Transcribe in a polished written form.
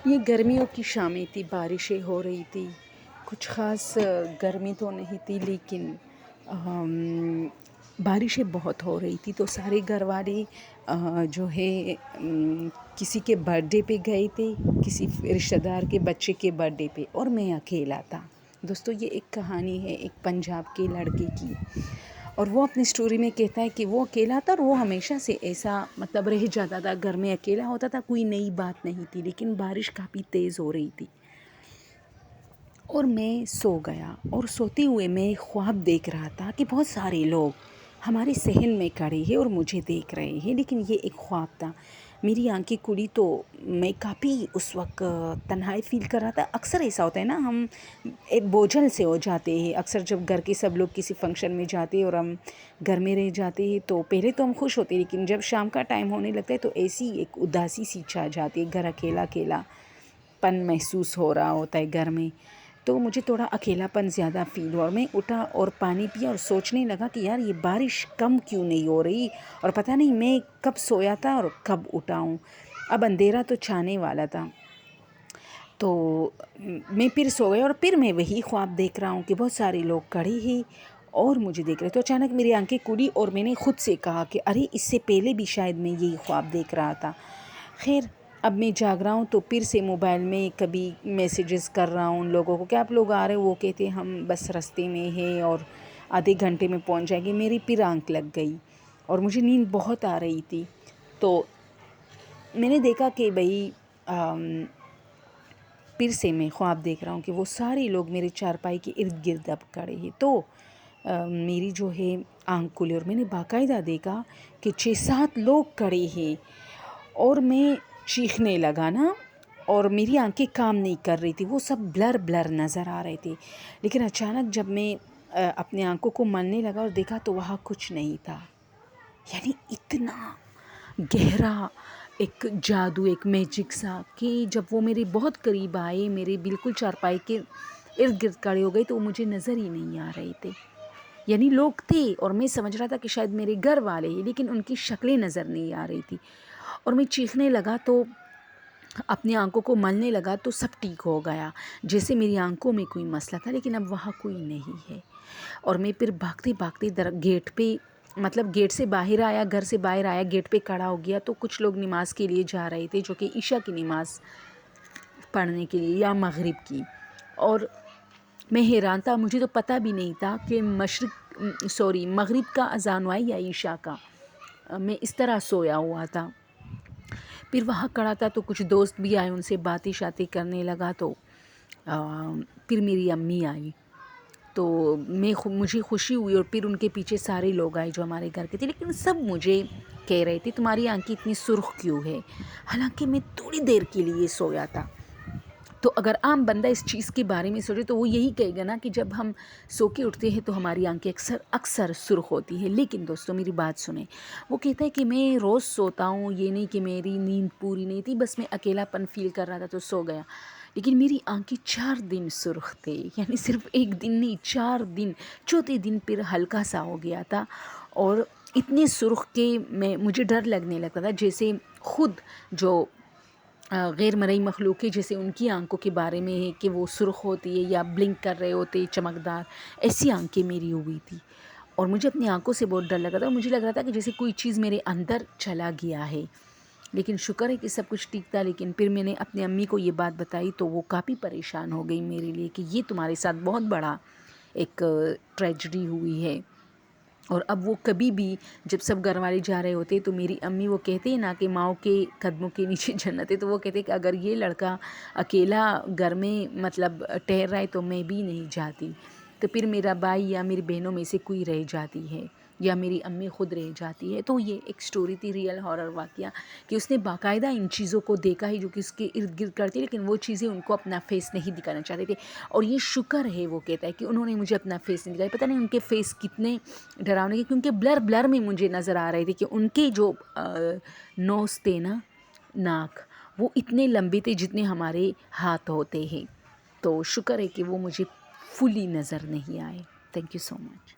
یہ گرمیوں کی شامیں تھی، بارشیں ہو رہی تھی، کچھ خاص گرمی تو نہیں تھی لیکن بارشیں بہت ہو رہی تھی، تو سارے گھر والے جو ہے کسی کے برتھ ڈے پہ گئے تھے، کسی رشتہ دار کے بچے کے برتھ ڈے پہ، اور میں اکیلا تھا۔ دوستو یہ ایک کہانی ہے ایک پنجاب کے لڑکے کی، اور وہ اپنی سٹوری میں کہتا ہے کہ وہ اکیلا تھا اور وہ ہمیشہ سے ایسا رہ جاتا تھا، گھر میں اکیلا ہوتا تھا، کوئی نئی بات نہیں تھی، لیکن بارش کافی تیز ہو رہی تھی اور میں سو گیا، اور سوتے ہوئے میں خواب دیکھ رہا تھا کہ بہت سارے لوگ ہمارے صحن میں کھڑے ہیں اور مجھے دیکھ رہے ہیں، لیکن یہ ایک خواب تھا۔ میری آنکھیں کھلی تو میں کافی اس وقت تنہائی فیل کر رہا تھا۔ اکثر ایسا ہوتا ہے نا، ہم ایک بوجھل سے ہو جاتے ہیں، اکثر جب گھر کے سب لوگ کسی فنکشن میں جاتے ہیں اور ہم گھر میں رہ جاتے ہیں تو پہلے تو ہم خوش ہوتے ہیں، لیکن جب شام کا ٹائم ہونے لگتا ہے تو ایسی ایک اداسی سی چھا جاتی ہے، گھر اکیلا اکیلا پن محسوس ہو رہا ہوتا ہے گھر میں، تو مجھے تھوڑا اکیلا پن زیادہ فیل ہوا، اور میں اٹھا اور پانی پیا اور سوچنے لگا کہ یار یہ بارش کم کیوں نہیں ہو رہی، اور پتہ نہیں میں کب سویا تھا اور کب اٹھا ہوں۔ اب اندھیرا تو چھانے والا تھا، تو میں پھر سو گیا، اور پھر میں وہی خواب دیکھ رہا ہوں کہ بہت سارے لوگ کھڑے ہیں اور مجھے دیکھ رہے، تو اچانک میری آنکھیں کھلی اور میں نے خود سے کہا کہ ارے اس سے پہلے بھی شاید میں یہی خواب دیکھ رہا تھا۔ خیر اب میں جاگ رہا ہوں تو پھر سے موبائل میں کبھی میسیجز کر رہا ہوں ان لوگوں کو کہ آپ لوگ آ رہے ہو، وہ کہتے ہم بس راستے میں ہیں اور آدھے گھنٹے میں پہنچ جائیں گے۔ میری پھر آنکھ لگ گئی اور مجھے نیند بہت آ رہی تھی، تو میں نے دیکھا کہ بھئی پھر سے میں خواب دیکھ رہا ہوں کہ وہ سارے لوگ میرے چارپائی کے ارد گرد اب کھڑے ہیں، تو میری جو ہے آنکھ کھلی اور میں نے باقاعدہ دیکھا کہ 6-7 لوگ کھڑے ہیں، اور میں چیخنے لگا نا، اور میری آنکھیں کام نہیں کر رہی تھی، وہ سب بلر بلر نظر آ رہے تھے، لیکن اچانک جب میں اپنے آنکھوں کو ملنے لگا اور دیکھا تو وہاں کچھ نہیں تھا۔ یعنی اتنا گہرا ایک جادو، ایک میجک سا، کہ جب وہ میرے بہت قریب آئے، میرے بالکل چارپائی کے ارد گرد کھڑے ہو گئے تو وہ مجھے نظر ہی نہیں آ رہے تھے۔ یعنی لوگ تھے اور میں سمجھ رہا تھا کہ شاید میرے گھر والے ہیں، لیکن ان کی شکلیں نظر نہیں آ رہی تھی، اور میں چیخنے لگا تو اپنی آنکھوں کو ملنے لگا تو سب ٹھیک ہو گیا، جیسے میری آنکھوں میں کوئی مسئلہ تھا، لیکن اب وہاں کوئی نہیں ہے۔ اور میں پھر بھاگتے بھاگتے گیٹ پہ، گیٹ سے باہر آیا، گھر سے باہر آیا، گیٹ پہ کھڑا ہو گیا، تو کچھ لوگ نماز کے لیے جا رہے تھے، جو کہ عشاء کی نماز پڑھنے کے لیے یا مغرب کی، اور میں حیران تھا، مجھے تو پتہ بھی نہیں تھا کہ مغرب کا اذان ہوا یا عشاء کا، میں اس طرح سویا ہوا تھا۔ پھر وہاں کھڑا تھا تو کچھ دوست بھی آئے، ان سے باتیں شاتیں کرنے لگا، تو پھر میری امی آئی تو مجھے خوشی ہوئی، اور پھر ان کے پیچھے سارے لوگ آئے جو ہمارے گھر کے تھے، لیکن سب مجھے کہہ رہے تھے تمہاری آنکھیں اتنی سرخ کیوں ہے، حالانکہ میں تھوڑی دیر کے لیے سویا تھا۔ تو اگر عام بندہ اس چیز کے بارے میں سوچے تو وہ یہی کہے گا نا کہ جب ہم سو کے اٹھتے ہیں تو ہماری آنکھیں اکثر سرخ ہوتی ہے، لیکن دوستو میری بات سنیں، وہ کہتا ہے کہ میں روز سوتا ہوں، یہ نہیں کہ میری نیند پوری نہیں تھی، بس میں اکیلا پن فیل کر رہا تھا تو سو گیا، لیکن میری آنکھیں 4 دن سرخ تھے، یعنی صرف ایک دن نہیں، 4 دن، چوتھے دن پھر ہلکا سا ہو گیا تھا، اور اتنے سرخ کہ مجھے ڈر لگنے لگتا تھا، جیسے خود جو غیر مرئی مخلوق ہے، جیسے ان کی آنکھوں کے بارے میں ہے کہ وہ سرخ ہوتی ہے یا بلنک کر رہے ہوتے چمکدار، ایسی آنکھیں میری ہوئی تھی، اور مجھے اپنی آنکھوں سے بہت ڈر لگا تھا، اور مجھے لگ رہا تھا کہ جیسے کوئی چیز میرے اندر چلا گیا ہے، لیکن شکر ہے کہ سب کچھ ٹھیک تھا۔ لیکن پھر میں نے اپنی امی کو یہ بات بتائی تو وہ کافی پریشان ہو گئی میرے لیے کہ یہ تمہارے ساتھ بہت بڑا ایک ٹریجڈی ہوئی ہے، اور اب وہ کبھی بھی جب سب گھر والے جا رہے ہوتے تو میری امی، وہ کہتے ہیں نا کہ ماؤں کے قدموں کے نیچے جنت ہے، تو وہ کہتے کہ اگر یہ لڑکا اکیلا گھر میں ٹہر رہا ہے تو میں بھی نہیں جاتی، تو پھر میرا بھائی یا میری بہنوں میں سے کوئی رہ جاتی ہے یا میری امی خود رہ جاتی ہے۔ تو یہ ایک سٹوری تھی، ریئل ہارر واقعہ، کہ اس نے باقاعدہ ان چیزوں کو دیکھا ہے جو کہ اس کے ارد گرد کرتی، لیکن وہ چیزیں ان کو اپنا فیس نہیں دکھانا چاہتے تھے، اور یہ شکر ہے، وہ کہتا ہے کہ انہوں نے مجھے اپنا فیس نہیں دکھایا، پتہ نہیں ان کے فیس کتنے ڈراؤنے کے، کیونکہ بلر بلر میں مجھے نظر آ رہے تھے کہ ان کے جو نوز تھے نا، ناک، وہ اتنے لمبے تھے جتنے ہمارے ہاتھ ہوتے ہیں، تو شکر ہے کہ وہ مجھے فلی نظر نہیں آئے۔ Thank you so much.